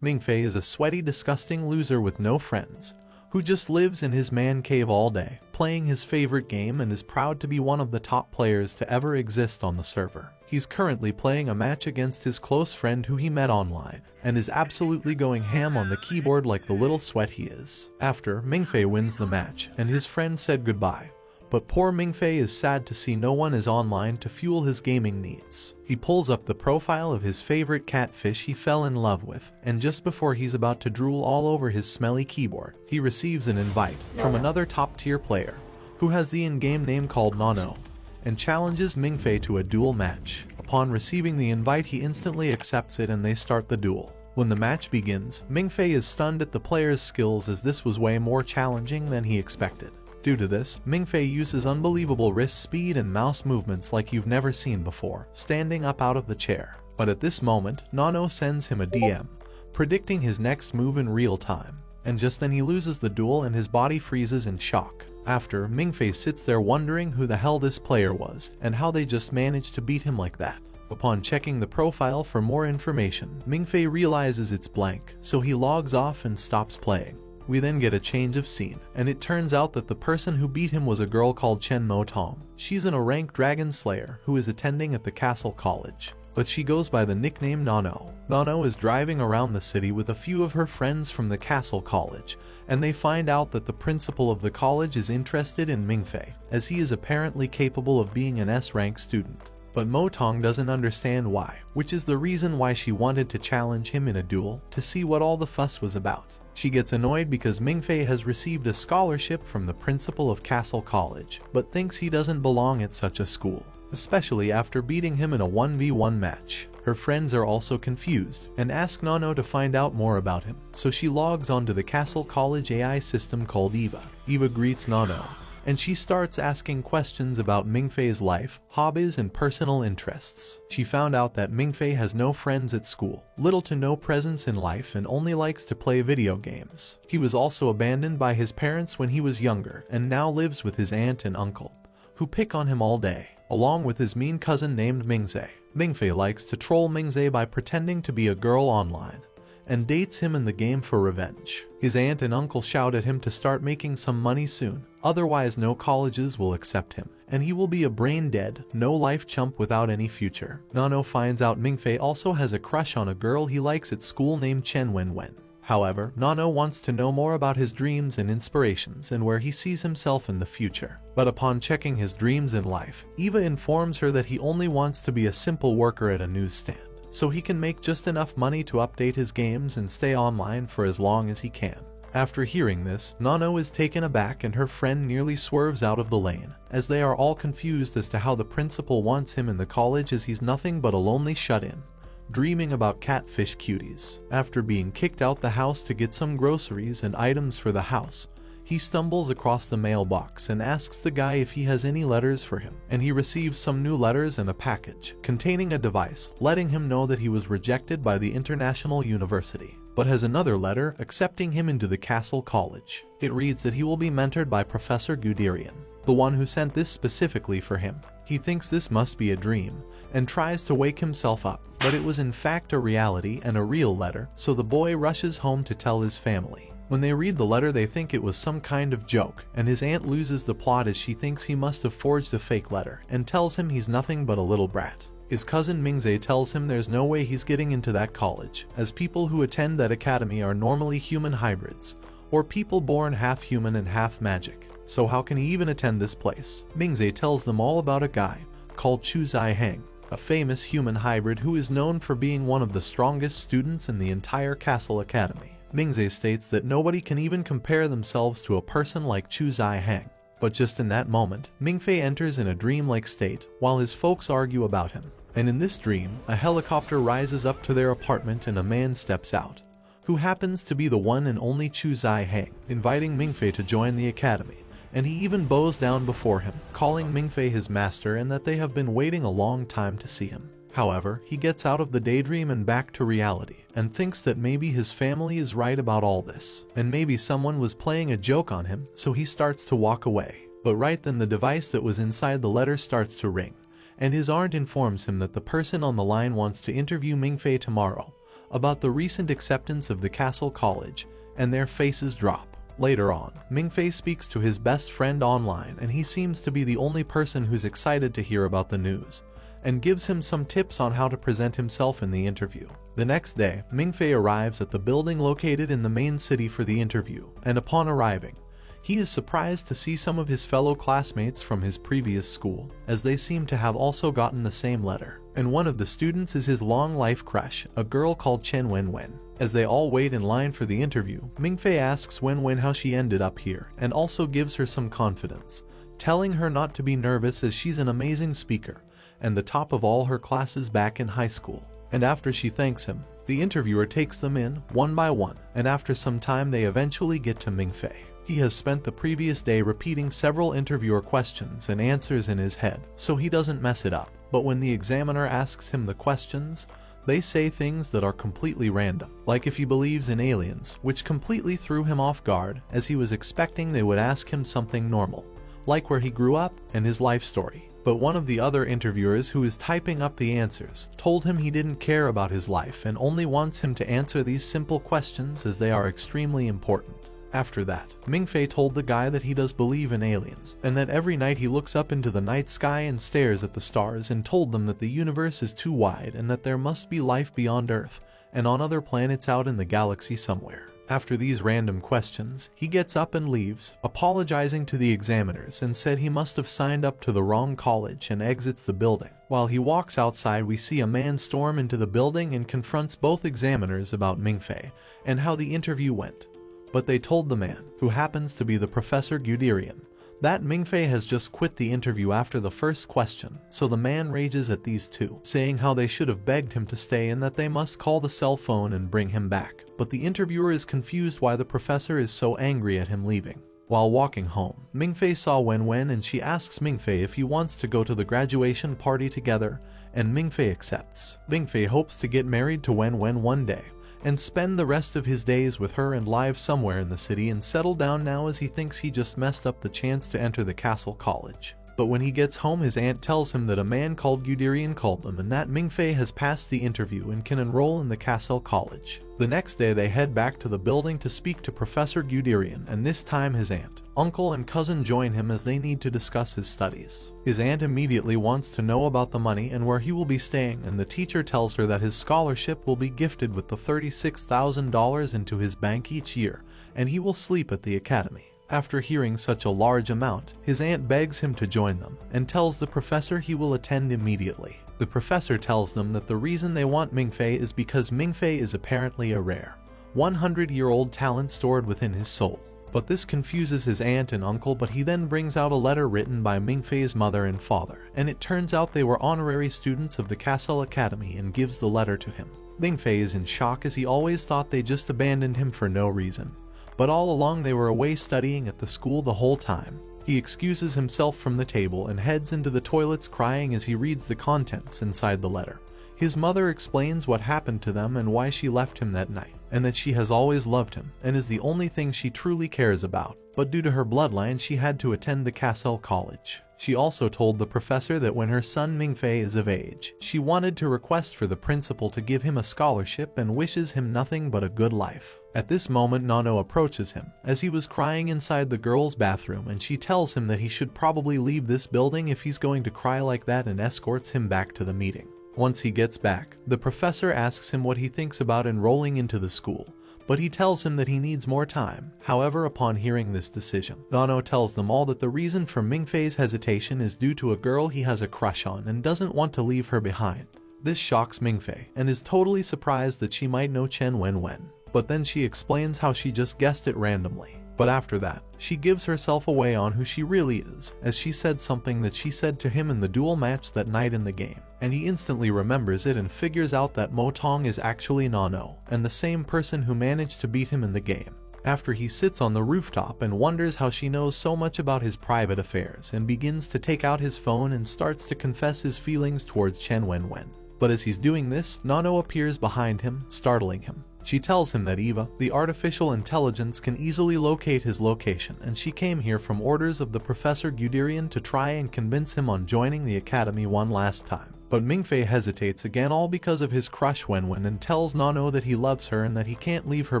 Mingfei is a sweaty, disgusting loser with no friends, who just lives in his man cave all day, playing his favorite game, and is proud to be one of the top players to ever exist on the server. He's currently playing a match against his close friend who he met online, and is absolutely going ham on the keyboard like the little sweat he is. After, Mingfei wins the match, and his friend said goodbye. But poor Mingfei is sad to see no one is online to fuel his gaming needs. He pulls up the profile of his favorite catfish he fell in love with, and just before he's about to drool all over his smelly keyboard, he receives an invite from another top-tier player, who has the in-game name called Nano, and challenges Mingfei to a duel match. Upon receiving the invite, he instantly accepts it and they start the duel. When the match begins, Mingfei is stunned at the player's skills, as this was way more challenging than he expected. Due to this, Mingfei uses unbelievable wrist speed and mouse movements like you've never seen before, standing up out of the chair. But at this moment, Nano sends him a DM, predicting his next move in real time. And just then he loses the duel and his body freezes in shock. After, Mingfei sits there wondering who the hell this player was, and how they just managed to beat him like that. Upon checking the profile for more information, Mingfei realizes it's blank, so he logs off and stops playing. We then get a change of scene, and it turns out that the person who beat him was a girl called Chen Mo Tong. She's a ranked dragon slayer who is attending at the castle college, but she goes by the nickname Nano. Nano is driving around the city with a few of her friends from the castle college, and they find out that the principal of the college is interested in Mingfei, as he is apparently capable of being an S-rank student. But Mo Tong doesn't understand why, which is the reason why she wanted to challenge him in a duel to see what all the fuss was about. She gets annoyed because Mingfei has received a scholarship from the principal of Castle College, but thinks he doesn't belong at such a school, especially after beating him in a 1v1 match. Her friends are also confused and ask Nano to find out more about him, so she logs onto the Castle College AI system called Eva. Eva greets Nano, and she starts asking questions about Mingfei's life, hobbies, and personal interests. She found out that Mingfei has no friends at school, little to no presence in life, and only likes to play video games. He was also abandoned by his parents when he was younger, and now lives with his aunt and uncle, who pick on him all day, along with his mean cousin named Mingzei. Mingfei likes to troll Mingzei by pretending to be a girl online, and dates him in the game for revenge. His aunt and uncle shout at him to start making some money soon, otherwise no colleges will accept him, and he will be a brain-dead, no-life chump without any future. Nano finds out Mingfei also has a crush on a girl he likes at school named Chen Wenwen. However, Nano wants to know more about his dreams and inspirations and where he sees himself in the future. But upon checking his dreams in life, Eva informs her that he only wants to be a simple worker at a newsstand, so he can make just enough money to update his games and stay online for as long as he can. After hearing this, Nano is taken aback and her friend nearly swerves out of the lane, as they are all confused as to how the principal wants him in the college, as he's nothing but a lonely shut-in, dreaming about catfish cuties. After being kicked out the house to get some groceries and items for the house, he stumbles across the mailbox and asks the guy if he has any letters for him, and he receives some new letters and a package containing a device letting him know that he was rejected by the International University, but has another letter accepting him into the Castle College. It reads that he will be mentored by Professor Guderian, the one who sent this specifically for him. He thinks this must be a dream, and tries to wake himself up, but it was in fact a reality and a real letter, so the boy rushes home to tell his family. When they read the letter, they think it was some kind of joke, and his aunt loses the plot as she thinks he must have forged a fake letter, and tells him he's nothing but a little brat. His cousin Mingzei tells him there's no way he's getting into that college, as people who attend that academy are normally human hybrids, or people born half human and half magic, so how can he even attend this place? Mingzei tells them all about a guy called Chu Zai-heng, a famous human hybrid who is known for being one of the strongest students in the entire Castle Academy. Mingzei states that nobody can even compare themselves to a person like Chu Zai-heng. But just in that moment, Mingfei enters in a dreamlike state while his folks argue about him. And in this dream, a helicopter rises up to their apartment and a man steps out, who happens to be the one and only Chu Zai-heng, inviting Mingfei to join the academy. And he even bows down before him, calling Mingfei his master and that they have been waiting a long time to see him. However, he gets out of the daydream and back to reality, and thinks that maybe his family is right about all this, and maybe someone was playing a joke on him, so he starts to walk away. But right then the device that was inside the letter starts to ring, and his aunt informs him that the person on the line wants to interview Mingfei tomorrow about the recent acceptance of the Castle College, and their faces drop. Later on, Mingfei speaks to his best friend online, and he seems to be the only person who's excited to hear about the news, and gives him some tips on how to present himself in the interview. The next day, Mingfei arrives at the building located in the main city for the interview, and upon arriving, he is surprised to see some of his fellow classmates from his previous school, as they seem to have also gotten the same letter. And one of the students is his long-life crush, a girl called Chen Wenwen. As they all wait in line for the interview, Mingfei asks Wenwen how she ended up here, and also gives her some confidence, telling her not to be nervous as she's an amazing speaker, and the top of all her classes back in high school. And after she thanks him, the interviewer takes them in, one by one, and after some time they eventually get to Mingfei. He has spent the previous day repeating several interviewer questions and answers in his head, so he doesn't mess it up. But when the examiner asks him the questions, they say things that are completely random, like if he believes in aliens, which completely threw him off guard, as he was expecting they would ask him something normal, like where he grew up and his life story. But one of the other interviewers, who is typing up the answers, told him he didn't care about his life and only wants him to answer these simple questions as they are extremely important. After that, Mingfei told the guy that he does believe in aliens, and that every night he looks up into the night sky and stares at the stars, and told them that the universe is too wide and that there must be life beyond Earth and on other planets out in the galaxy somewhere. After these random questions, he gets up and leaves, apologizing to the examiners, and said he must have signed up to the wrong college, and exits the building. While he walks outside, we see a man storm into the building and confronts both examiners about Mingfei and how the interview went. But they told the man, who happens to be the Professor Guderian, that Mingfei has just quit the interview after the first question, so the man rages at these two, saying how they should have begged him to stay and that they must call the cell phone and bring him back. But the interviewer is confused why the professor is so angry at him leaving. While walking home, Mingfei saw Wenwen and she asks Mingfei if he wants to go to the graduation party together, and Mingfei accepts. Mingfei hopes to get married to Wenwen one day, and spend the rest of his days with her and live somewhere in the city and settle down now, as he thinks he just messed up the chance to enter the Castle College. But when he gets home, his aunt tells him that a man called Guderian called them and that Mingfei has passed the interview and can enroll in the Castle College. The next day they head back to the building to speak to Professor Guderian, and this time his aunt, uncle and cousin join him as they need to discuss his studies. His aunt immediately wants to know about the money and where he will be staying, and the teacher tells her that his scholarship will be gifted with the $36,000 into his bank each year, and he will sleep at the academy. After hearing such a large amount, his aunt begs him to join them, and tells the professor he will attend immediately. The professor tells them that the reason they want Mingfei is because Mingfei is apparently a rare, 100-year-old talent stored within his soul. But this confuses his aunt and uncle, but he then brings out a letter written by Mingfei's mother and father, and it turns out they were honorary students of the Castle Academy, and gives the letter to him. Mingfei is in shock as he always thought they just abandoned him for no reason. But all along they were away studying at the school the whole time. He excuses himself from the table and heads into the toilets crying as he reads the contents inside the letter. His mother explains what happened to them and why she left him that night, and that she has always loved him and is the only thing she truly cares about, but due to her bloodline she had to attend the Castle College. She also told the professor that when her son Mingfei is of age, she wanted to request for the principal to give him a scholarship and wishes him nothing but a good life. At this moment Nano approaches him, as he was crying inside the girls' bathroom, and she tells him that he should probably leave this building if he's going to cry like that, and escorts him back to the meeting. Once he gets back, the professor asks him what he thinks about enrolling into the school, but he tells him that he needs more time. However, upon hearing this decision, Nano tells them all that the reason for Mingfei's hesitation is due to a girl he has a crush on and doesn't want to leave her behind. This shocks Mingfei, and is totally surprised that she might know Chen Wenwen. But then she explains how she just guessed it randomly. But after that, she gives herself away on who she really is, as she said something that she said to him in the duel match that night in the game, and he instantly remembers it and figures out that Motong is actually Nano, and the same person who managed to beat him in the game. After he sits on the rooftop and wonders how she knows so much about his private affairs, and begins to take out his phone and starts to confess his feelings towards Chen Wenwen. But as he's doing this, Nano appears behind him, startling him. She tells him that Eva, the artificial intelligence, can easily locate his location, and she came here from orders of the Professor Guderian to try and convince him on joining the academy one last time. But Mingfei hesitates again, all because of his crush Wenwen, and tells Nano that he loves her and that he can't leave her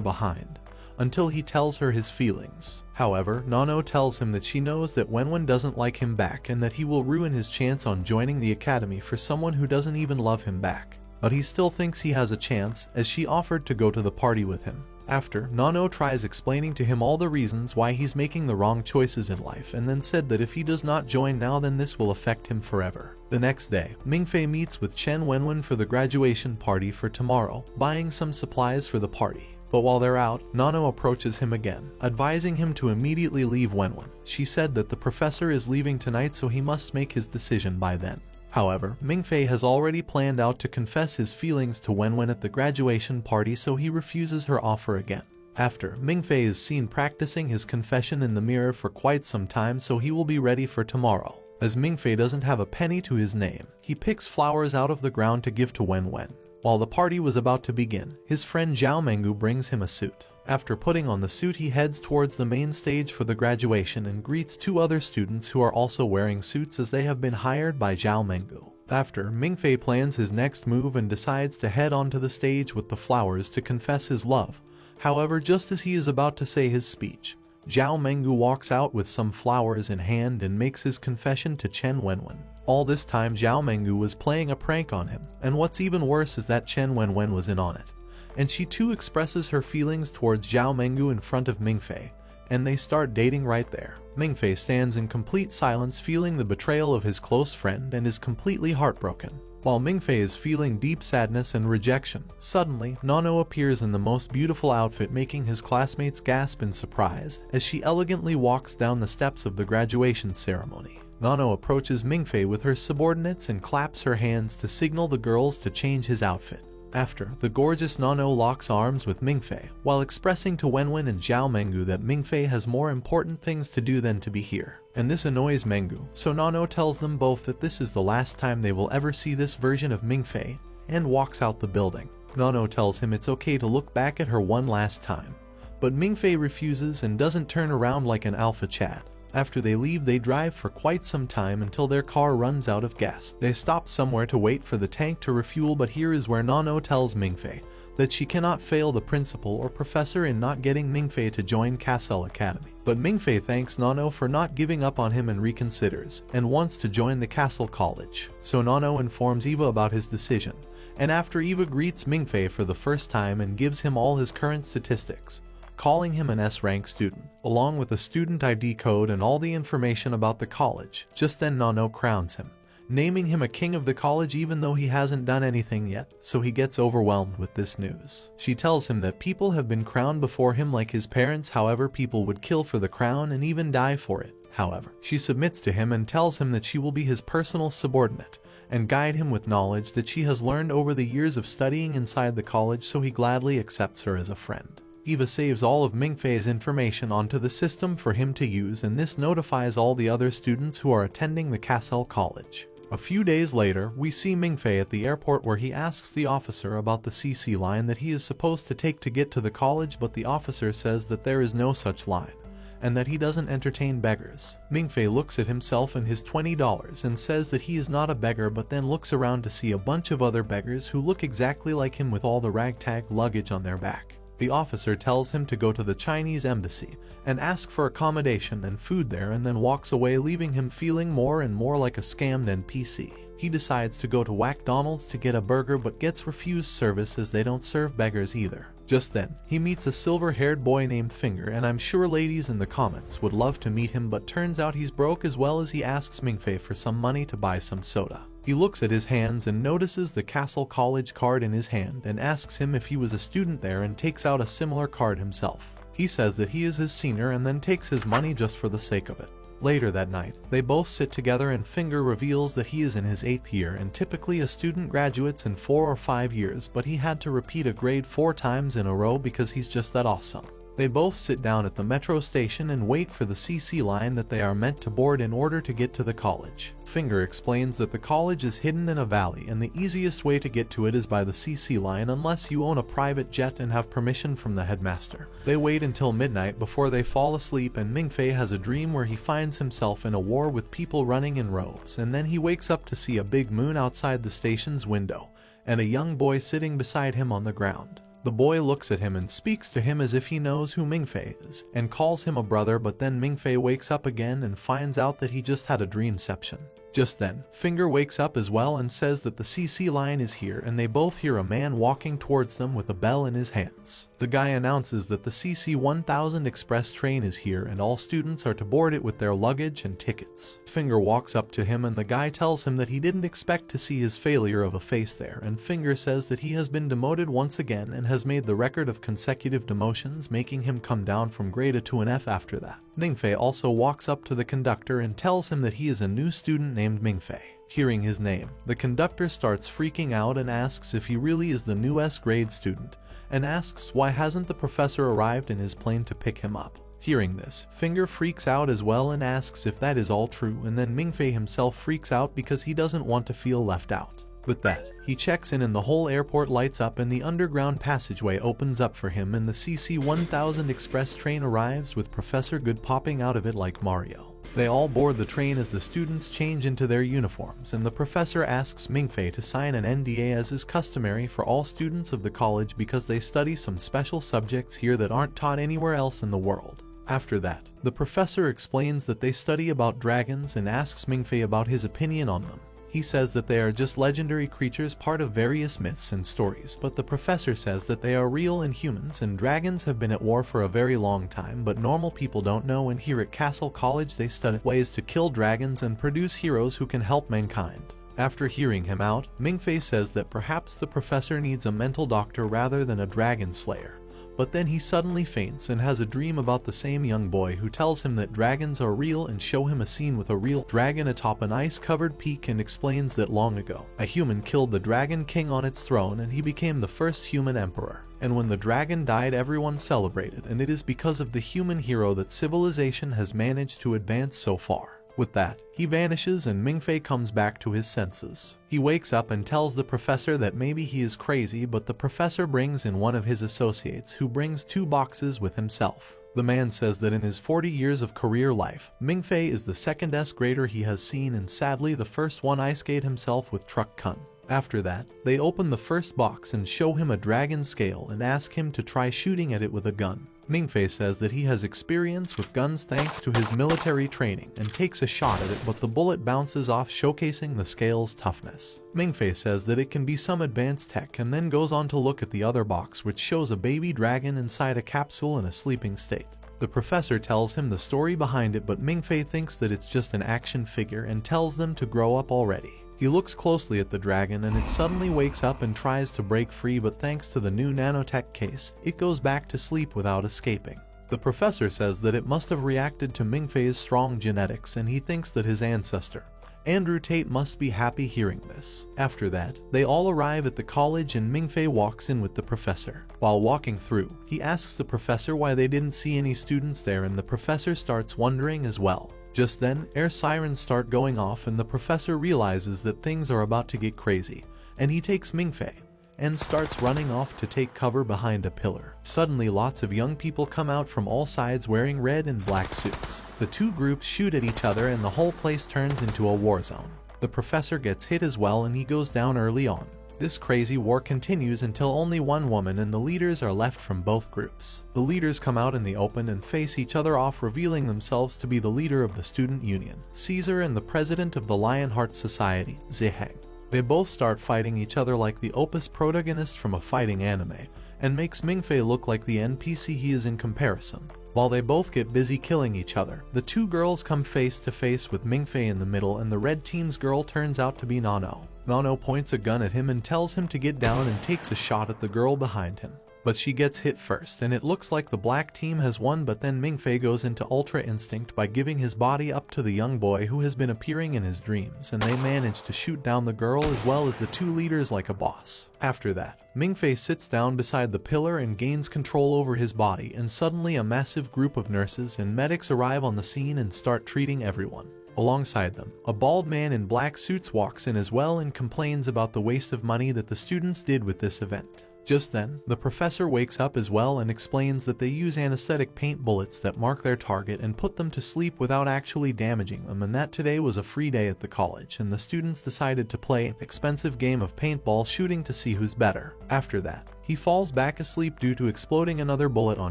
behind, until he tells her his feelings. However, Nano tells him that she knows that Wenwen doesn't like him back and that he will ruin his chance on joining the academy for someone who doesn't even love him back. But he still thinks he has a chance, as she offered to go to the party with him. After, Nano tries explaining to him all the reasons why he's making the wrong choices in life, and then said that if he does not join now, then this will affect him forever. The next day, Mingfei meets with Chen Wenwen for the graduation party for tomorrow, buying some supplies for the party. But while they're out, Nano approaches him again, advising him to immediately leave Wenwen. She said that the professor is leaving tonight, so he must make his decision by then. However, Mingfei has already planned out to confess his feelings to Wenwen at the graduation party, so he refuses her offer again. After, Mingfei is seen practicing his confession in the mirror for quite some time, so he will be ready for tomorrow. As Mingfei doesn't have a penny to his name, he picks flowers out of the ground to give to Wenwen. While the party was about to begin, his friend Zhao Menggu brings him a suit. After putting on the suit, he heads towards the main stage for the graduation and greets two other students who are also wearing suits, as they have been hired by Zhao Menggu. After, Mingfei plans his next move and decides to head onto the stage with the flowers to confess his love. However, just as he is about to say his speech, Zhao Menggu walks out with some flowers in hand and makes his confession to Chen Wenwen. All this time, Zhao Menggu was playing a prank on him, and what's even worse is that Chen Wenwen was in on it. And she too expresses her feelings towards Zhao Menggu in front of Mingfei, and they start dating right there. Mingfei stands in complete silence, feeling the betrayal of his close friend, and is completely heartbroken. While Mingfei is feeling deep sadness and rejection, suddenly, Nano appears in the most beautiful outfit, making his classmates gasp in surprise as she elegantly walks down the steps of the graduation ceremony. Nano approaches Mingfei with her subordinates and claps her hands to signal the girls to change his outfit. After, the gorgeous Nano locks arms with Mingfei, while expressing to Wenwen and Zhao Menggu that Mingfei has more important things to do than to be here. And this annoys Menggu, so Nano tells them both that this is the last time they will ever see this version of Mingfei, and walks out the building. Nano tells him it's okay to look back at her one last time, but Mingfei refuses and doesn't turn around like an alpha Chad. After they leave, they drive for quite some time until their car runs out of gas. They stop somewhere to wait for the tank to refuel, but here is where Nano tells Mingfei that she cannot fail the principal or professor in not getting Mingfei to join Castle Academy. But Mingfei thanks Nano for not giving up on him and reconsiders, and wants to join the Castle College. So Nano informs Eva about his decision, and after Eva greets Mingfei for the first time and gives him all his current statistics, calling him an S-rank student, along with a student ID code and all the information about the college. Just then Nano crowns him, naming him a king of the college even though he hasn't done anything yet, so he gets overwhelmed with this news. She tells him that people have been crowned before him like his parents, however people would kill for the crown and even die for it. However, she submits to him and tells him that she will be his personal subordinate, and guide him with knowledge that she has learned over the years of studying inside the college, so he gladly accepts her as a friend. Eva saves all of Mingfei's information onto the system for him to use, and this notifies all the other students who are attending the Castle College. A few days later, we see Mingfei at the airport where he asks the officer about the CC line that he is supposed to take to get to the college, but the officer says that there is no such line, and that he doesn't entertain beggars. Mingfei looks at himself and his $20 and says that he is not a beggar, but then looks around to see a bunch of other beggars who look exactly like him with all the ragtag luggage on their back. The officer tells him to go to the Chinese embassy and ask for accommodation and food there, and then walks away, leaving him feeling more and more like a scammed NPC. He decides to go to McDonald's to get a burger, but gets refused service as they don't serve beggars either. Just then, he meets a silver-haired boy named Finger, and I'm sure ladies in the comments would love to meet him, but turns out he's broke, as well as he asks Mingfei for some money to buy some soda. He looks at his hands and notices the Castle College card in his hand and asks him if he was a student there, and takes out a similar card himself. He says that he is his senior and then takes his money just for the sake of it. Later that night, they both sit together and Finger reveals that he is in his 8th year, and typically a student graduates in 4 or 5 years, but he had to repeat a grade 4 times in a row because he's just that awesome. They both sit down at the metro station and wait for the CC line that they are meant to board in order to get to the college. Finger explains that the college is hidden in a valley and the easiest way to get to it is by the CC line unless you own a private jet and have permission from the headmaster. They wait until midnight before they fall asleep, and Mingfei has a dream where he finds himself in a war with people running in rows, and then he wakes up to see a big moon outside the station's window and a young boy sitting beside him on the ground. The boy looks at him and speaks to him as if he knows who Mingfei is, and calls him a brother, but then Mingfei wakes up again and finds out that he just had a dreamception. Just then, Finger wakes up as well and says that the CC line is here, and they both hear a man walking towards them with a bell in his hands. The guy announces that the CC 1000 express train is here and all students are to board it with their luggage and tickets. Finger walks up to him and the guy tells him that he didn't expect to see his failure of a face there, and Finger says that he has been demoted once again and has made the record of consecutive demotions, making him come down from grade A to an F after that. Mingfei also walks up to the conductor and tells him that he is a new student named Mingfei. Hearing his name, the conductor starts freaking out and asks if he really is the new S-grade student, and asks why hasn't the professor arrived in his plane to pick him up. Hearing this, Finger freaks out as well and asks if that is all true, and then Mingfei himself freaks out because he doesn't want to feel left out. With that, he checks in and the whole airport lights up and the underground passageway opens up for him, and the CC 1000 express train arrives with Professor Good popping out of it like Mario. They all board the train as the students change into their uniforms, and the professor asks Mingfei to sign an NDA as is customary for all students of the college because they study some special subjects here that aren't taught anywhere else in the world. After that, the professor explains that they study about dragons and asks Mingfei about his opinion on them. He says that they are just legendary creatures, part of various myths and stories, but the professor says that they are real and humans, and dragons have been at war for a very long time, but normal people don't know, and here at Castle College they study ways to kill dragons and produce heroes who can help mankind. After hearing him out, Mingfei says that perhaps the professor needs a mental doctor rather than a dragon slayer. But then he suddenly faints and has a dream about the same young boy who tells him that dragons are real and show him a scene with a real dragon atop an ice-covered peak, and explains that long ago, a human killed the Dragon King on its throne and he became the first human emperor. And when the dragon died, everyone celebrated, and it is because of the human hero that civilization has managed to advance so far. With that, he vanishes and Mingfei comes back to his senses. He wakes up and tells the professor that maybe he is crazy, but the professor brings in one of his associates who brings 2 boxes with himself. The man says that in his 40 years of career life, Mingfei is the second S-grader he has seen, and sadly the first one ice-skate himself with Truck Kun. After that, they open the first box and show him a dragon scale and ask him to try shooting at it with a gun. Mingfei says that he has experience with guns thanks to his military training and takes a shot at it, but the bullet bounces off, showcasing the scale's toughness. Mingfei says that it can be some advanced tech and then goes on to look at the other box, which shows a baby dragon inside a capsule in a sleeping state. The professor tells him the story behind it, but Mingfei thinks that it's just an action figure and tells them to grow up already. He looks closely at the dragon and it suddenly wakes up and tries to break free, but thanks to the new nanotech case, it goes back to sleep without escaping. The professor says that it must have reacted to Mingfei's strong genetics, and he thinks that his ancestor, Andrew Tate, must be happy hearing this. After that, they all arrive at the college and Mingfei walks in with the professor. While walking through, he asks the professor why they didn't see any students there, and the professor starts wondering as well. Just then, air sirens start going off and the professor realizes that things are about to get crazy, and he takes Mingfei and starts running off to take cover behind a pillar. Suddenly, lots of young people come out from all sides wearing red and black suits. The 2 groups shoot at each other and the whole place turns into a war zone. The professor gets hit as well and he goes down early on. This crazy war continues until only one woman and the leaders are left from both groups. The leaders come out in the open and face each other off, revealing themselves to be the leader of the student union, Caesar, and the president of the Lionheart Society, Ziheng. They both start fighting each other like the Opus protagonist from a fighting anime, and makes Mingfei look like the NPC he is in comparison. While they both get busy killing each other, the 2 girls come face to face with Mingfei in the middle, and the red team's girl turns out to be Nano. Nano points a gun at him and tells him to get down and takes a shot at the girl behind him. But she gets hit first, and it looks like the black team has won, but then Mingfei goes into Ultra Instinct by giving his body up to the young boy who has been appearing in his dreams, and they manage to shoot down the girl as well as the two leaders like a boss. After that, Mingfei sits down beside the pillar and gains control over his body, and suddenly a massive group of nurses and medics arrive on the scene and start treating everyone. Alongside them, a bald man in black suits walks in as well and complains about the waste of money that the students did with this event. Just then, the professor wakes up as well and explains that they use anesthetic paint bullets that mark their target and put them to sleep without actually damaging them, and that today was a free day at the college and the students decided to play an expensive game of paintball shooting to see who's better. After that, he falls back asleep due to exploding another bullet on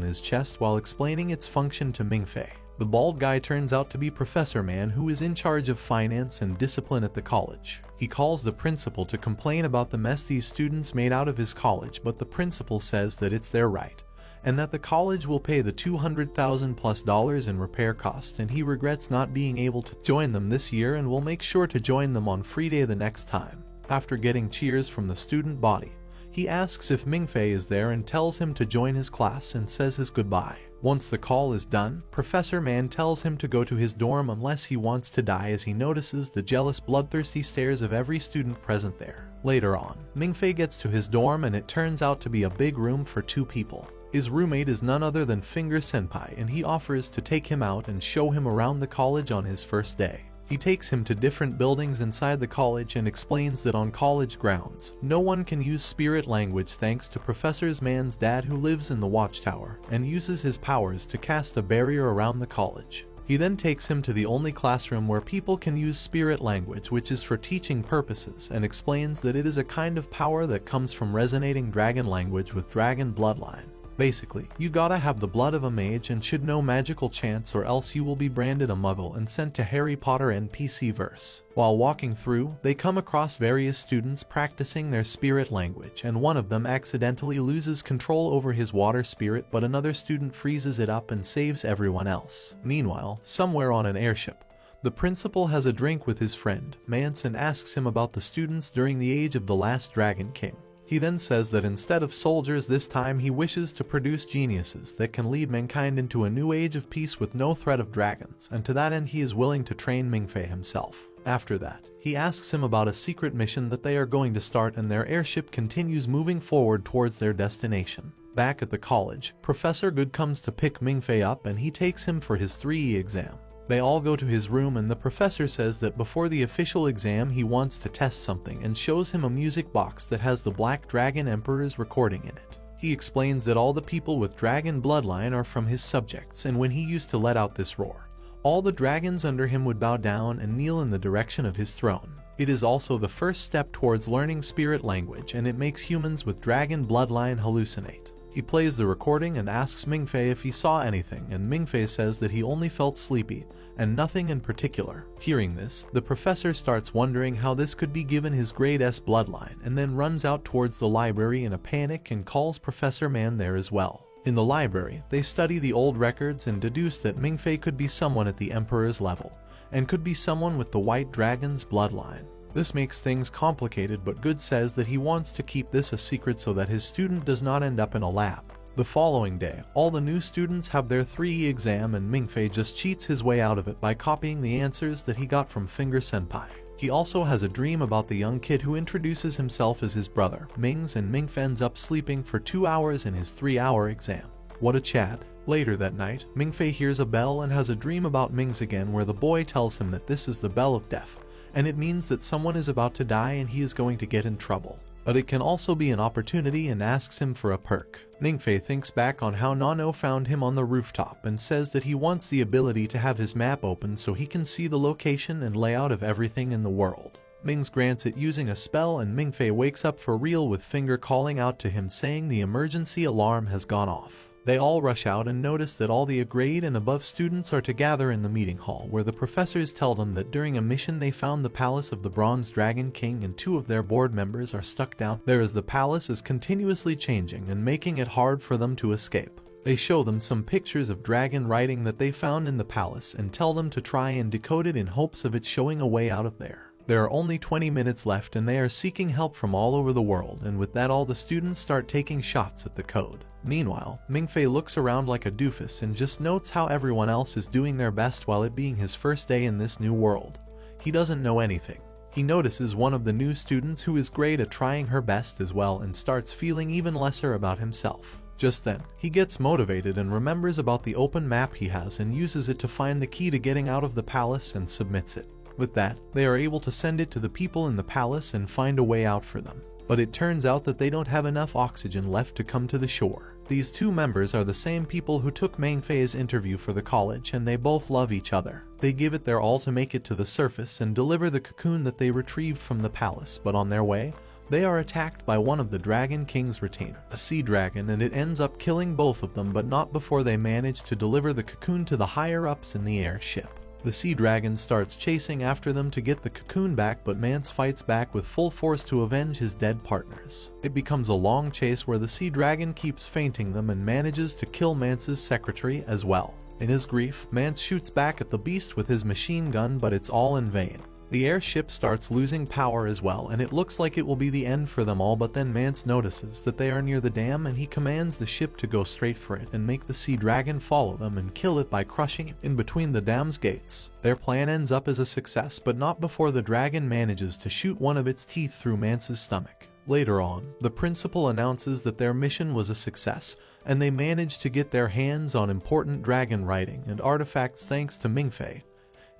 his chest while explaining its function to Mingfei. The bald guy turns out to be Professor Man, who is in charge of finance and discipline at the college. He calls the principal to complain about the mess these students made out of his college, but the principal says that it's their right, and that the college will pay the $200,000+ in repair costs, and he regrets not being able to join them this year and will make sure to join them on free day the next time. After getting cheers from the student body, he asks if Mingfei is there and tells him to join his class and says his goodbye. Once the call is done, Professor Man tells him to go to his dorm unless he wants to die, as he notices the jealous, bloodthirsty stares of every student present there. Later on, Mingfei gets to his dorm and it turns out to be a big room for 2 people. His roommate is none other than Finger Senpai, and he offers to take him out and show him around the college on his first day. He takes him to different buildings inside the college and explains that on college grounds, no one can use spirit language thanks to Professor Man's dad, who lives in the watchtower and uses his powers to cast a barrier around the college. He then takes him to the only classroom where people can use spirit language, which is for teaching purposes, and explains that it is a kind of power that comes from resonating dragon language with dragon bloodline. Basically, you gotta have the blood of a mage and should know magical chants, or else you will be branded a muggle and sent to Harry Potter NPC verse. While walking through, they come across various students practicing their spirit language, and one of them accidentally loses control over his water spirit, but another student freezes it up and saves everyone else. Meanwhile, somewhere on an airship, the principal has a drink with his friend, Mance, and asks him about the students during the age of the last Dragon King. He then says that instead of soldiers this time he wishes to produce geniuses that can lead mankind into a new age of peace with no threat of dragons, and to that end he is willing to train Mingfei himself. After that, he asks him about a secret mission that they are going to start, and their airship continues moving forward towards their destination. Back at the college, Professor Good comes to pick Mingfei up and he takes him for his 3E exam. They all go to his room and the professor says that before the official exam he wants to test something and shows him a music box that has the Black Dragon Emperor's recording in it. He explains that all the people with dragon bloodline are from his subjects, and when he used to let out this roar, all the dragons under him would bow down and kneel in the direction of his throne. It is also the first step towards learning spirit language, and it makes humans with dragon bloodline hallucinate. He plays the recording and asks Mingfei if he saw anything, and Mingfei says that he only felt sleepy, and nothing in particular. Hearing this, the professor starts wondering how this could be given his grade S bloodline, and then runs out towards the library in a panic and calls Professor Man there as well. In the library, they study the old records and deduce that Mingfei could be someone at the Emperor's level, and could be someone with the White Dragon's bloodline. This makes things complicated, but Good says that he wants to keep this a secret so that his student does not end up in a lab. The following day, all the new students have their 3E exam, and Mingfei just cheats his way out of it by copying the answers that he got from Finger Senpai. He also has a dream about the young kid who introduces himself as his brother, Mings, and Mingfei ends up sleeping for 2 hours in his 3-hour exam. What a Chad. Later that night, Mingfei hears a bell and has a dream about Mings again, where the boy tells him that this is the bell of death, and it means that someone is about to die and he is going to get in trouble. But it can also be an opportunity and asks him for a perk. Mingfei thinks back on how Nano found him on the rooftop and says that he wants the ability to have his map open so he can see the location and layout of everything in the world. Mings grants it using a spell, and Mingfei wakes up for real with Finger calling out to him saying the emergency alarm has gone off. They all rush out and notice that all the grade and above students are to gather in the meeting hall, where the professors tell them that during a mission they found the palace of the Bronze Dragon King and 2 of their board members are stuck down there as the palace is continuously changing and making it hard for them to escape. They show them some pictures of dragon writing that they found in the palace and tell them to try and decode it in hopes of it showing a way out of there. There are only 20 minutes left and they are seeking help from all over the world, and with that all the students start taking shots at the code. Meanwhile, Mingfei looks around like a doofus and just notes how everyone else is doing their best while it being his first day in this new world. He doesn't know anything. He notices one of the new students who is great at trying her best as well and starts feeling even lesser about himself. Just then, he gets motivated and remembers about the open map he has and uses it to find the key to getting out of the palace and submits it. With that, they are able to send it to the people in the palace and find a way out for them. But it turns out that they don't have enough oxygen left to come to the shore. These two members are the same people who took Mingfei's interview for the college, and they both love each other. They give it their all to make it to the surface and deliver the cocoon that they retrieved from the palace, but on their way, they are attacked by one of the Dragon King's retainer, a sea dragon, and it ends up killing both of them, but not before they manage to deliver the cocoon to the higher-ups in the airship. The sea dragon starts chasing after them to get the cocoon back, but Mance fights back with full force to avenge his dead partners. It becomes a long chase where the sea dragon keeps feinting them and manages to kill Mance's secretary as well. In his grief, Mance shoots back at the beast with his machine gun, but it's all in vain. The airship starts losing power as well, and it looks like it will be the end for them all, but then Mance notices that they are near the dam and he commands the ship to go straight for it and make the sea dragon follow them and kill it by crushing it in between the dam's gates. Their plan ends up as a success, but not before the dragon manages to shoot one of its teeth through Mance's stomach. Later on, the principal announces that their mission was a success, and they managed to get their hands on important dragon writing and artifacts thanks to Mingfei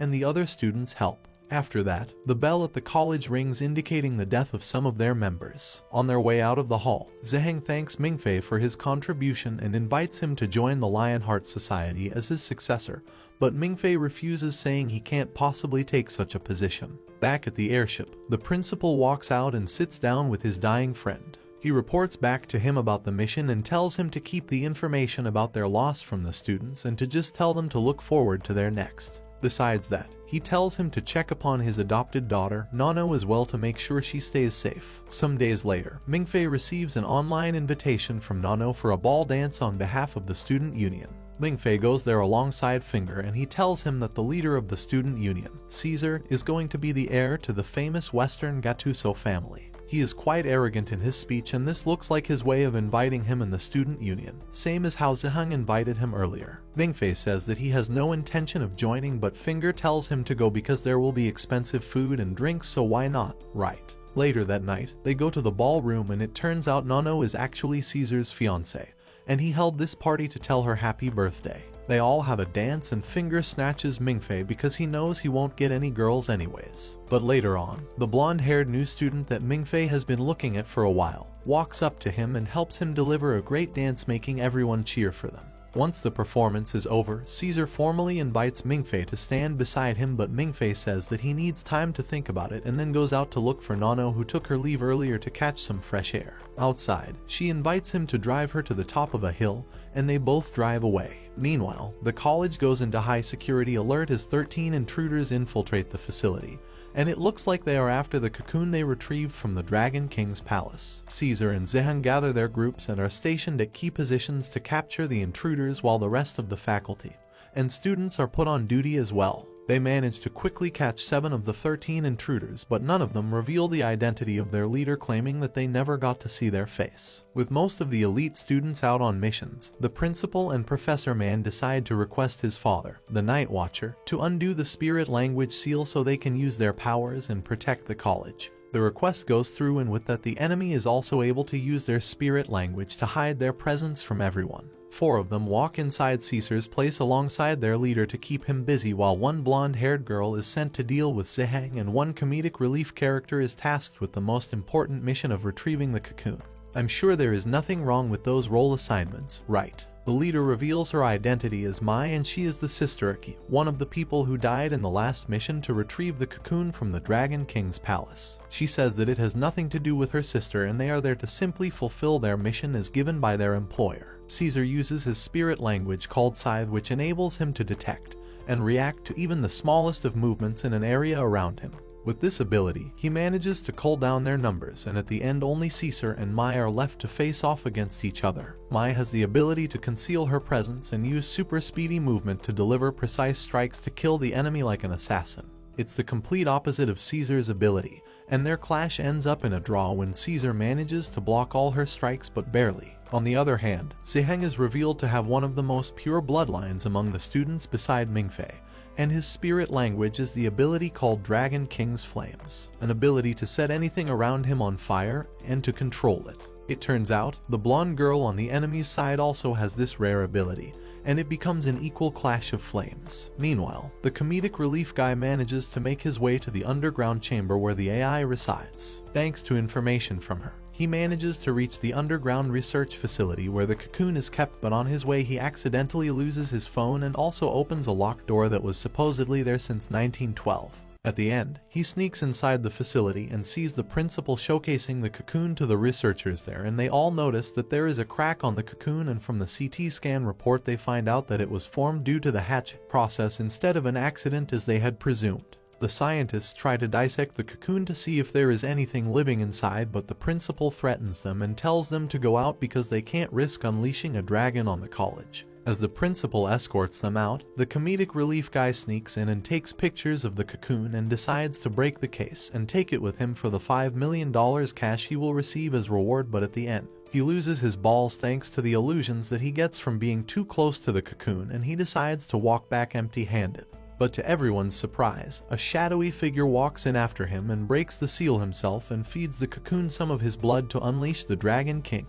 and the other students' help. After that, the bell at the college rings indicating the death of some of their members. On their way out of the hall, Zheng thanks Mingfei for his contribution and invites him to join the Lionheart Society as his successor, but Mingfei refuses, saying he can't possibly take such a position. Back at the airship, the principal walks out and sits down with his dying friend. He reports back to him about the mission and tells him to keep the information about their loss from the students and to just tell them to look forward to their next. Besides that, he tells him to check upon his adopted daughter, Nano, as well to make sure she stays safe. Some days later, Mingfei receives an online invitation from Nano for a ball dance on behalf of the student union. Mingfei goes there alongside Finger and he tells him that the leader of the student union, Caesar, is going to be the heir to the famous Western Gattuso family. He is quite arrogant in his speech, and this looks like his way of inviting him in the student union, same as how Zheng invited him earlier. Mingfei says that he has no intention of joining, but Finger tells him to go because there will be expensive food and drinks, so why not, right? Later that night, they go to the ballroom and it turns out Nano is actually Caesar's fiancée, and he held this party to tell her happy birthday. They all have a dance and Finger snatches Mingfei because he knows he won't get any girls anyways. But later on, the blonde-haired new student that Mingfei has been looking at for a while walks up to him and helps him deliver a great dance, making everyone cheer for them. Once the performance is over, Caesar formally invites Mingfei to stand beside him, but Mingfei says that he needs time to think about it and then goes out to look for Nano, who took her leave earlier to catch some fresh air. Outside, she invites him to drive her to the top of a hill, and they both drive away. Meanwhile, the college goes into high security alert as 13 intruders infiltrate the facility, and it looks like they are after the cocoon they retrieved from the Dragon King's palace. Caesar and Zheng gather their groups and are stationed at key positions to capture the intruders, while the rest of the faculty and students are put on duty as well. They manage to quickly catch 7 of the 13 intruders, but none of them reveal the identity of their leader, claiming that they never got to see their face. With most of the elite students out on missions, the principal and Professor Man decide to request his father, the Night Watcher, to undo the spirit language seal so they can use their powers and protect the college. The request goes through, and with that the enemy is also able to use their spirit language to hide their presence from everyone. 4 of them walk inside Caesar's place alongside their leader to keep him busy, while one blonde-haired girl is sent to deal with Zheng, and one comedic relief character is tasked with the most important mission of retrieving the cocoon. I'm sure there is nothing wrong with those role assignments, right? The leader reveals her identity as Mai, and she is the Sister Aki, one of the people who died in the last mission to retrieve the cocoon from the Dragon King's palace. She says that it has nothing to do with her sister and they are there to simply fulfill their mission as given by their employer. Caesar uses his spirit language called Scythe, which enables him to detect and react to even the smallest of movements in an area around him. With this ability, he manages to cull down their numbers, and at the end only Caesar and Mai are left to face off against each other. Mai has the ability to conceal her presence and use super speedy movement to deliver precise strikes to kill the enemy like an assassin. It's the complete opposite of Caesar's ability, and their clash ends up in a draw when Caesar manages to block all her strikes but barely. On the other hand, Ziheng is revealed to have one of the most pure bloodlines among the students beside Mingfei, and his spirit language is the ability called Dragon King's Flames, an ability to set anything around him on fire and to control it. It turns out, the blonde girl on the enemy's side also has this rare ability, and it becomes an equal clash of flames. Meanwhile, the comedic relief guy manages to make his way to the underground chamber where the AI resides. Thanks to information from her, he manages to reach the underground research facility where the cocoon is kept, but on his way he accidentally loses his phone and also opens a locked door that was supposedly there since 1912. At the end, he sneaks inside the facility and sees the principal showcasing the cocoon to the researchers there, and they all notice that there is a crack on the cocoon, and from the CT scan report they find out that it was formed due to the hatching process instead of an accident as they had presumed. The scientists try to dissect the cocoon to see if there is anything living inside, but the principal threatens them and tells them to go out because they can't risk unleashing a dragon on the college. As the principal escorts them out, the comedic relief guy sneaks in and takes pictures of the cocoon and decides to break the case and take it with him for the $5 million cash he will receive as reward, but at the end, he loses his balls thanks to the illusions that he gets from being too close to the cocoon, and he decides to walk back empty-handed. But to everyone's surprise, a shadowy figure walks in after him and breaks the seal himself and feeds the cocoon some of his blood to unleash the Dragon King,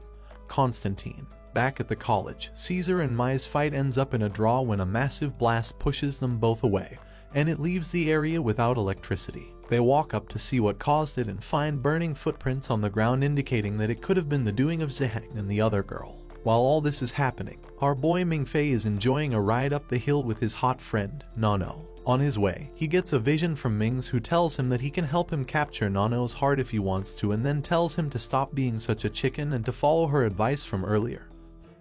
Constantine. Back at the college, Caesar and Mai's fight ends up in a draw when a massive blast pushes them both away, and it leaves the area without electricity. They walk up to see what caused it and find burning footprints on the ground indicating that it could have been the doing of Ziheng and the other girl. While all this is happening, our boy Mingfei is enjoying a ride up the hill with his hot friend, Nano. On his way, he gets a vision from Mings who tells him that he can help him capture Nano's heart if he wants to, and then tells him to stop being such a chicken and to follow her advice from earlier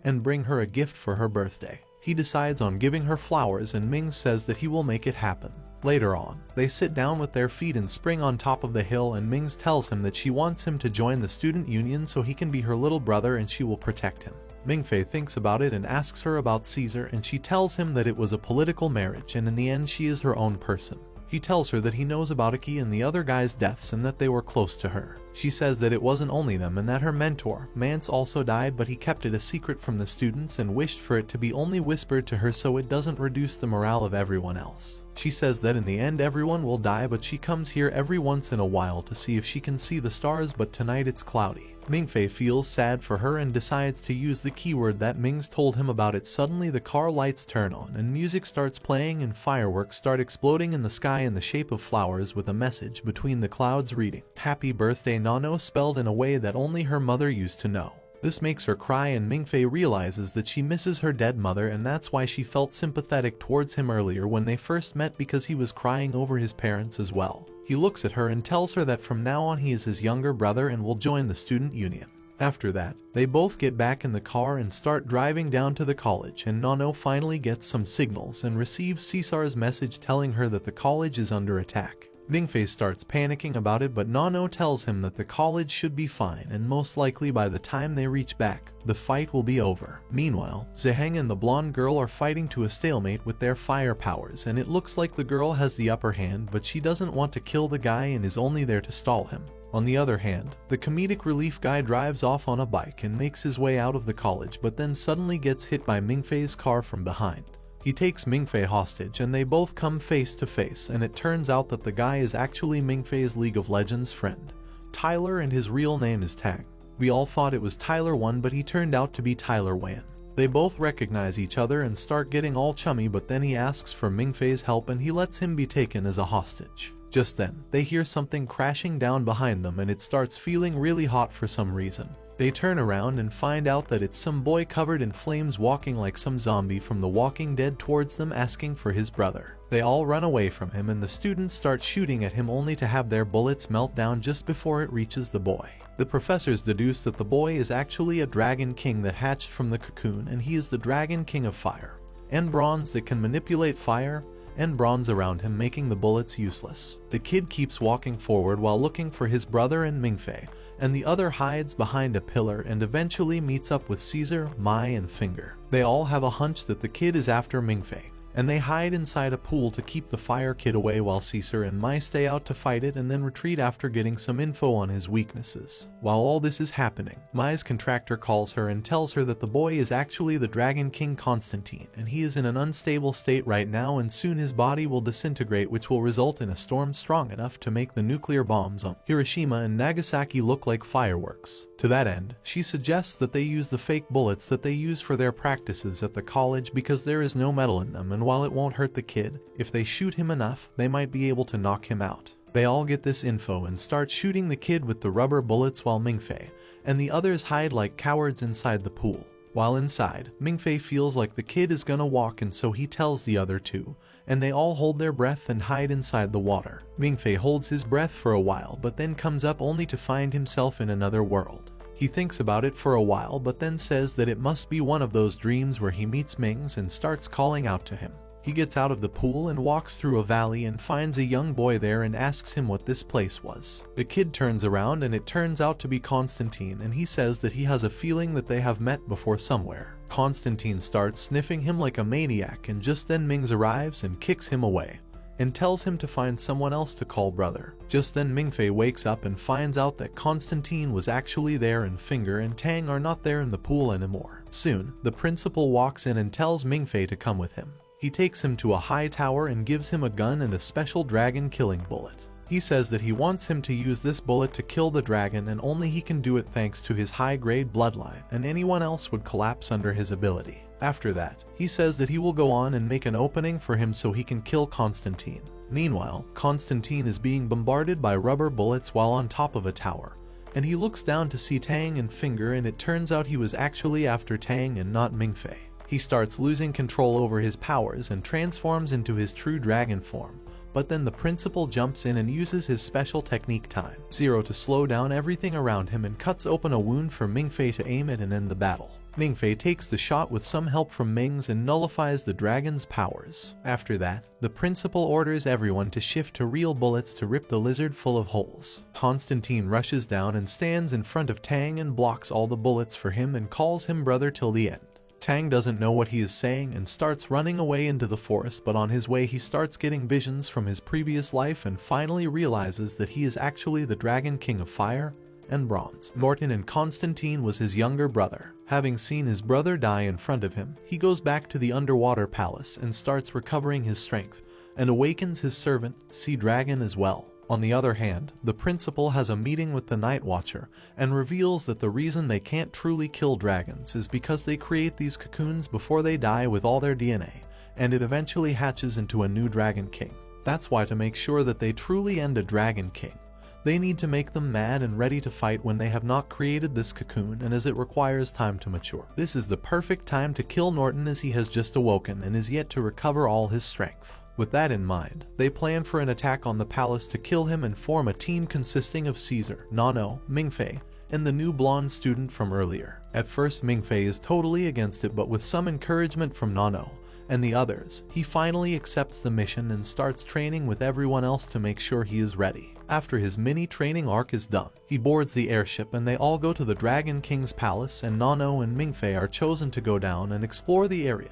and bring her a gift for her birthday. He decides on giving her flowers, and Ming says that he will make it happen. Later on, they sit down with their feet and spring on top of the hill, and Mings tells him that she wants him to join the student union so he can be her little brother and she will protect him. Mingfei thinks about it and asks her about Caesar, and she tells him that it was a political marriage and in the end she is her own person. He tells her that he knows about Iki and the other guy's deaths and that they were close to her. She says that it wasn't only them and that her mentor, Mance, also died, but he kept it a secret from the students and wished for it to be only whispered to her so it doesn't reduce the morale of everyone else. She says that in the end everyone will die, but she comes here every once in a while to see if she can see the stars, but tonight it's cloudy. Mingfei feels sad for her and decides to use the keyword that Mings told him about. It suddenly the car lights turn on and music starts playing and fireworks start exploding in the sky in the shape of flowers with a message between the clouds reading, "Happy Birthday Nano," spelled in a way that only her mother used to know. This makes her cry, and Mingfei realizes that she misses her dead mother, and that's why she felt sympathetic towards him earlier when they first met, because he was crying over his parents as well. He looks at her and tells her that from now on he is his younger brother and will join the student union. After that, they both get back in the car and start driving down to the college, and Nano finally gets some signals and receives Caesar's message telling her that the college is under attack. Mingfei starts panicking about it, but Nano tells him that the college should be fine and most likely by the time they reach back, the fight will be over. Meanwhile, Ziheng and the blonde girl are fighting to a stalemate with their fire powers, and it looks like the girl has the upper hand, but she doesn't want to kill the guy and is only there to stall him. On the other hand, the comedic relief guy drives off on a bike and makes his way out of the college, but then suddenly gets hit by Mingfei's car from behind. He takes Mingfei hostage and they both come face to face, and it turns out that the guy is actually Mingfei's League of Legends friend, Tyler, and his real name is Tang. We all thought it was Tyler 1, but he turned out to be Tyler Wan. They both recognize each other and start getting all chummy, but then he asks for Mingfei's help and he lets him be taken as a hostage. Just then, they hear something crashing down behind them and it starts feeling really hot for some reason. They turn around and find out that it's some boy covered in flames walking like some zombie from The Walking Dead towards them asking for his brother. They all run away from him and the students start shooting at him only to have their bullets melt down just before it reaches the boy. The professors deduce that the boy is actually a dragon king that hatched from the cocoon, and he is the Dragon King of Fire and Bronze that can manipulate fire and bronze around him, making the bullets useless. The kid keeps walking forward while looking for his brother and Mingfei, and the other hides behind a pillar and eventually meets up with Caesar, Mai, and Finger. They all have a hunch that the kid is after Mingfei, and they hide inside a pool to keep the Fire Kid away while Caesar and Mai stay out to fight it and then retreat after getting some info on his weaknesses. While all this is happening, Mai's contractor calls her and tells her that the boy is actually the Dragon King Constantine, and he is in an unstable state right now and soon his body will disintegrate, which will result in a storm strong enough to make the nuclear bombs on Hiroshima and Nagasaki look like fireworks. To that end, she suggests that they use the fake bullets that they use for their practices at the college because there is no metal in them, and while it won't hurt the kid, if they shoot him enough, they might be able to knock him out. They all get this info and start shooting the kid with the rubber bullets while Mingfei and the others hide like cowards inside the pool. While inside, Mingfei feels like the kid is gonna walk, and so he tells the other two, and they all hold their breath and hide inside the water. Mingfei holds his breath for a while but then comes up only to find himself in another world. He thinks about it for a while but then says that it must be one of those dreams where he meets Mings and starts calling out to him. He gets out of the pool and walks through a valley and finds a young boy there and asks him what this place was. The kid turns around and it turns out to be Constantine, and he says that he has a feeling that they have met before somewhere. Constantine starts sniffing him like a maniac, and just then Mings arrives and kicks him away and tells him to find someone else to call brother. Just then Mingfei wakes up and finds out that Constantine was actually there and Finger and Tang are not there in the pool anymore. Soon, the principal walks in and tells Mingfei to come with him. He takes him to a high tower and gives him a gun and a special dragon killing bullet. He says that he wants him to use this bullet to kill the dragon, and only he can do it thanks to his high-grade bloodline, and anyone else would collapse under his ability. After that, he says that he will go on and make an opening for him so he can kill Constantine. Meanwhile, Constantine is being bombarded by rubber bullets while on top of a tower, and he looks down to see Tang and Finger, and it turns out he was actually after Tang and not Mingfei. He starts losing control over his powers and transforms into his true dragon form, but then the principal jumps in and uses his special technique Time Zero to slow down everything around him and cuts open a wound for Mingfei to aim it and end the battle. Mingfei takes the shot with some help from Mings and nullifies the dragon's powers. After that, the principal orders everyone to shift to real bullets to rip the lizard full of holes. Constantine rushes down and stands in front of Tang and blocks all the bullets for him and calls him brother till the end. Tang doesn't know what he is saying and starts running away into the forest, but on his way he starts getting visions from his previous life and finally realizes that he is actually the Dragon King of Fire and Bronze. Norton and Constantine was his younger brother. Having seen his brother die in front of him, he goes back to the underwater palace and starts recovering his strength and awakens his servant, Sea Dragon, as well. On the other hand, the principal has a meeting with the Night Watcher and reveals that the reason they can't truly kill dragons is because they create these cocoons before they die with all their DNA, and it eventually hatches into a new Dragon King. That's why, to make sure that they truly end a Dragon King, they need to make them mad and ready to fight when they have not created this cocoon, and as it requires time to mature. This is the perfect time to kill Norton, as he has just awoken and is yet to recover all his strength. With that in mind, they plan for an attack on the palace to kill him and form a team consisting of Caesar, Nano, Mingfei, and the new blonde student from earlier. At first Mingfei is totally against it, but with some encouragement from Nano and the others, he finally accepts the mission and starts training with everyone else to make sure he is ready. After his mini training arc is done, he boards the airship and they all go to the Dragon King's palace, and Nano and Mingfei are chosen to go down and explore the area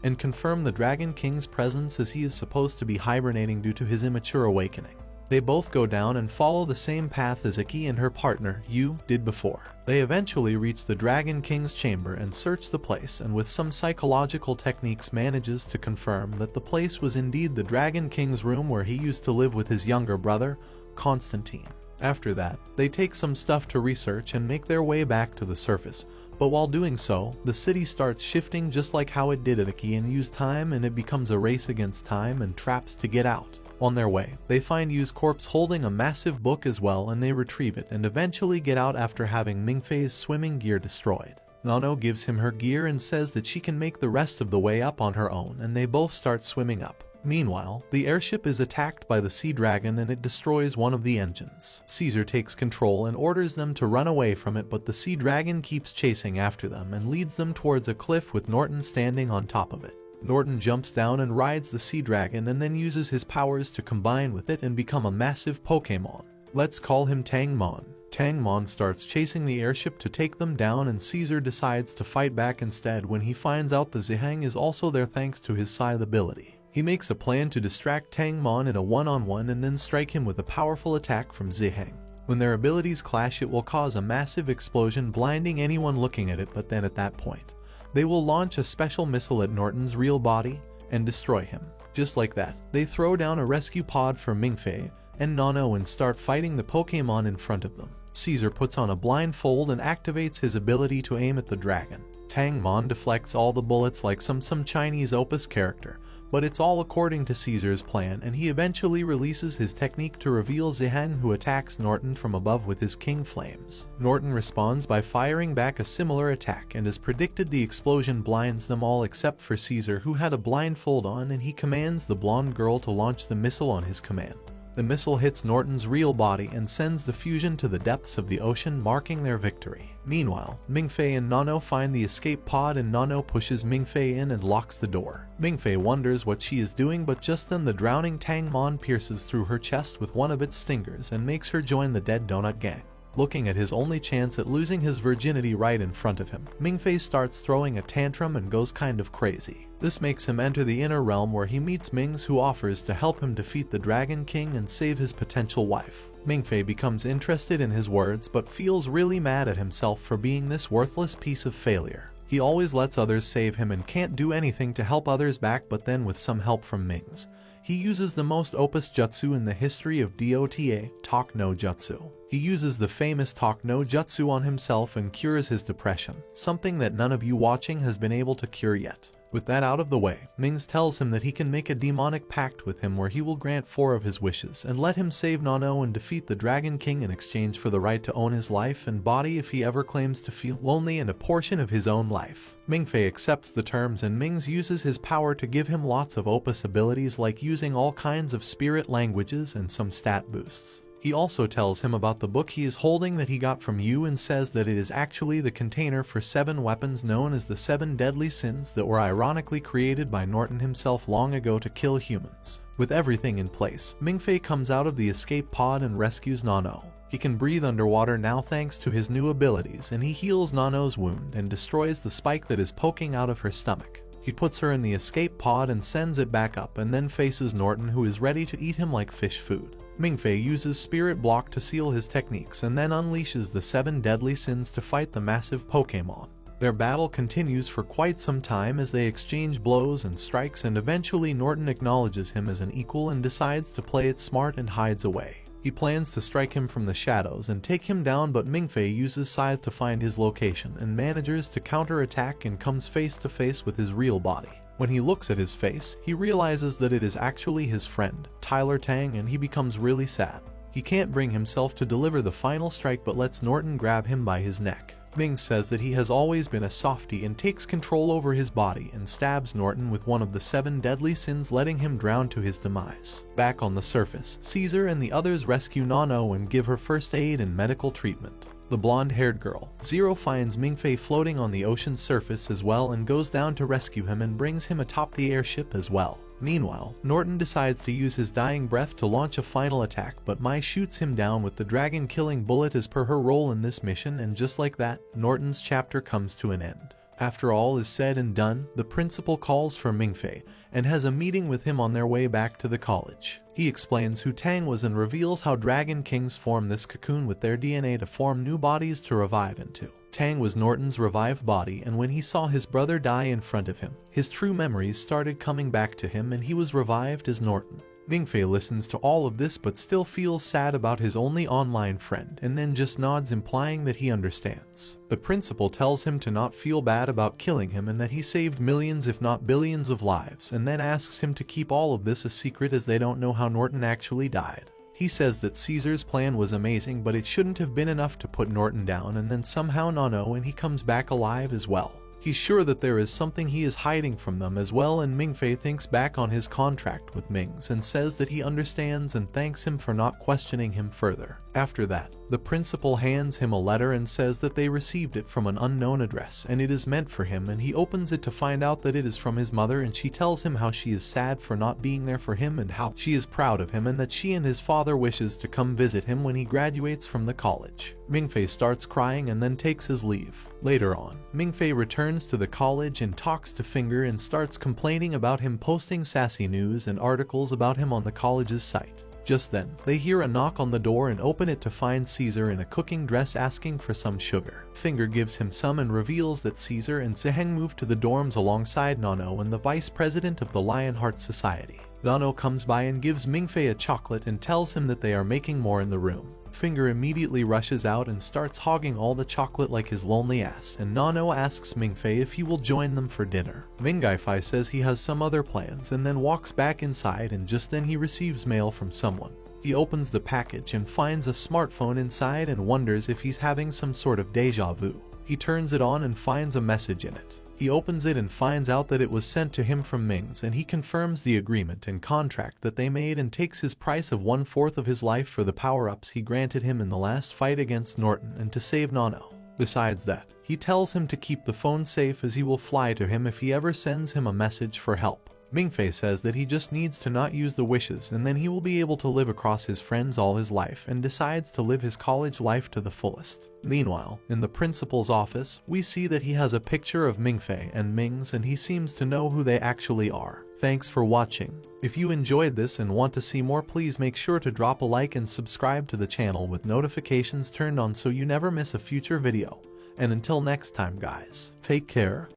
and confirm the Dragon King's presence, as he is supposed to be hibernating due to his immature awakening. They both go down and follow the same path as Iki and her partner, Yu, did before. They eventually reach the Dragon King's chamber and search the place, and with some psychological techniques manages to confirm that the place was indeed the Dragon King's room where he used to live with his younger brother, Constantine. After that, they take some stuff to research and make their way back to the surface, but while doing so, the city starts shifting just like how it did at Iki and use time, and it becomes a race against time and traps to get out. On their way, they find Yu's corpse holding a massive book as well, and they retrieve it and eventually get out after having Mingfei's swimming gear destroyed. Nano gives him her gear and says that she can make the rest of the way up on her own, and they both start swimming up. Meanwhile, the airship is attacked by the Sea Dragon and it destroys one of the engines. Caesar takes control and orders them to run away from it, but the Sea Dragon keeps chasing after them and leads them towards a cliff with Norton standing on top of it. Norton jumps down and rides the Sea Dragon and then uses his powers to combine with it and become a massive Pokémon. Let's call him Tangmon. Tang Mon starts chasing the airship to take them down, and Caesar decides to fight back instead when he finds out the Zihang is also there thanks to his scythe ability. He makes a plan to distract Tang Mon in a one-on-one and then strike him with a powerful attack from Zihang. When their abilities clash, it will cause a massive explosion, blinding anyone looking at it, but then at that point, they will launch a special missile at Norton's real body and destroy him. Just like that, they throw down a rescue pod for Mingfei and Nano and start fighting the Pokémon in front of them. Caesar puts on a blindfold and activates his ability to aim at the dragon. Tang Mon deflects all the bullets like some Chinese Opus character, but it's all according to Caesar's plan, and he eventually releases his technique to reveal Zihang, who attacks Norton from above with his King Flames. Norton responds by firing back a similar attack, and as predicted, the explosion blinds them all except for Caesar, who had a blindfold on, and he commands the blonde girl to launch the missile on his command. The missile hits Norton's real body and sends the fusion to the depths of the ocean, marking their victory. Meanwhile, Mingfei and Nano find the escape pod, and Nano pushes Mingfei in and locks the door. Mingfei wonders what she is doing, but just then the drowning Tang Mon pierces through her chest with one of its stingers and makes her join the Dead Donut Gang. Looking at his only chance at losing his virginity right in front of him, Mingfei starts throwing a tantrum and goes kind of crazy. This makes him enter the inner realm, where he meets Mings, who offers to help him defeat the Dragon King and save his potential wife. Mingfei becomes interested in his words but feels really mad at himself for being this worthless piece of failure. He always lets others save him and can't do anything to help others back, but then with some help from Mings, he uses the most opus jutsu in the history of DOTA, Talk No Jutsu. He uses the famous Talk No Jutsu on himself and cures his depression, something that none of you watching has been able to cure yet. With that out of the way, Mings tells him that he can make a demonic pact with him where he will grant 4 of his wishes and let him save Nano and defeat the Dragon King in exchange for the right to own his life and body if he ever claims to feel lonely and a portion of his own life. Mingfei accepts the terms, and Mings uses his power to give him lots of opus abilities, like using all kinds of spirit languages and some stat boosts. He also tells him about the book he is holding that he got from you, and says that it is actually the container for 7 weapons known as the 7 Deadly Sins that were ironically created by Norton himself long ago to kill humans. With everything in place, Mingfei comes out of the escape pod and rescues Nano. He can breathe underwater now thanks to his new abilities, and he heals Nano's wound and destroys the spike that is poking out of her stomach. He puts her in the escape pod and sends it back up, and then faces Norton, who is ready to eat him like fish food. Mingfei uses Spirit Block to seal his techniques and then unleashes the 7 Deadly Sins to fight the massive Pokémon. Their battle continues for quite some time as they exchange blows and strikes, and eventually Norton acknowledges him as an equal and decides to play it smart and hides away. He plans to strike him from the shadows and take him down, but Mingfei uses Scythe to find his location and manages to counter-attack and comes face to face with his real body. When he looks at his face, he realizes that it is actually his friend, Tyler Tang, and he becomes really sad. He can't bring himself to deliver the final strike but lets Norton grab him by his neck. Mings says that he has always been a softie and takes control over his body and stabs Norton with one of the 7 Deadly Sins, letting him drown to his demise. Back on the surface, Caesar and the others rescue Nano and give her first aid and medical treatment. The blonde-haired girl, Zero, finds Mingfei floating on the ocean's surface as well and goes down to rescue him and brings him atop the airship as well. Meanwhile, Norton decides to use his dying breath to launch a final attack, but Mai shoots him down with the dragon-killing bullet as per her role in this mission, and just like that, Norton's chapter comes to an end. After all is said and done, the principal calls for Mingfei and has a meeting with him on their way back to the college. He explains who Tang was and reveals how Dragon Kings form this cocoon with their DNA to form new bodies to revive into. Tang was Norton's revived body, and when he saw his brother die in front of him, his true memories started coming back to him and he was revived as Norton. Mingfei listens to all of this but still feels sad about his only online friend and then just nods, implying that he understands. The principal tells him to not feel bad about killing him and that he saved millions if not billions of lives, and then asks him to keep all of this a secret as they don't know how Norton actually died. He says that Caesar's plan was amazing but it shouldn't have been enough to put Norton down, and then somehow Nano and he comes back alive as well. He's sure that there is something he is hiding from them as well, and Mingfei thinks back on his contract with Mings and says that he understands and thanks him for not questioning him further. After that, The principal hands him a letter and says that they received it from an unknown address and it is meant for him, and he opens it to find out that it is from his mother, and she tells him how she is sad for not being there for him and how she is proud of him and that she and his father wishes to come visit him when he graduates from the college. Mingfei starts crying and then takes his leave. Later on, Mingfei returns to the college and talks to Finger and starts complaining about him posting sassy news and articles about him on the college's site. Just then, they hear a knock on the door and open it to find Caesar in a cooking dress asking for some sugar. Finger gives him some and reveals that Caesar and Seheng moved to the dorms alongside Nano and the vice president of the Lionheart Society. Nano comes by and gives Mingfei a chocolate and tells him that they are making more in the room. Finger immediately rushes out and starts hogging all the chocolate like his lonely ass, and Nano asks Mingfei if he will join them for dinner. Mingaifai says he has some other plans and then walks back inside, and just then he receives mail from someone. He opens the package and finds a smartphone inside and wonders if he's having some sort of deja vu. He turns it on and finds a message in it. He opens it and finds out that it was sent to him from Mings, and he confirms the agreement and contract that they made and takes his price of 1/4 of his life for the power-ups he granted him in the last fight against Norton and to save Nano. Besides that, he tells him to keep the phone safe as he will fly to him if he ever sends him a message for help. Mingfei says that he just needs to not use the wishes and then he will be able to live across his friends all his life, and decides to live his college life to the fullest. Meanwhile, in the principal's office, we see that he has a picture of Mingfei and Mings and he seems to know who they actually are. Thanks for watching. If you enjoyed this and want to see more, please make sure to drop a like and subscribe to the channel with notifications turned on so you never miss a future video. And until next time guys, take care.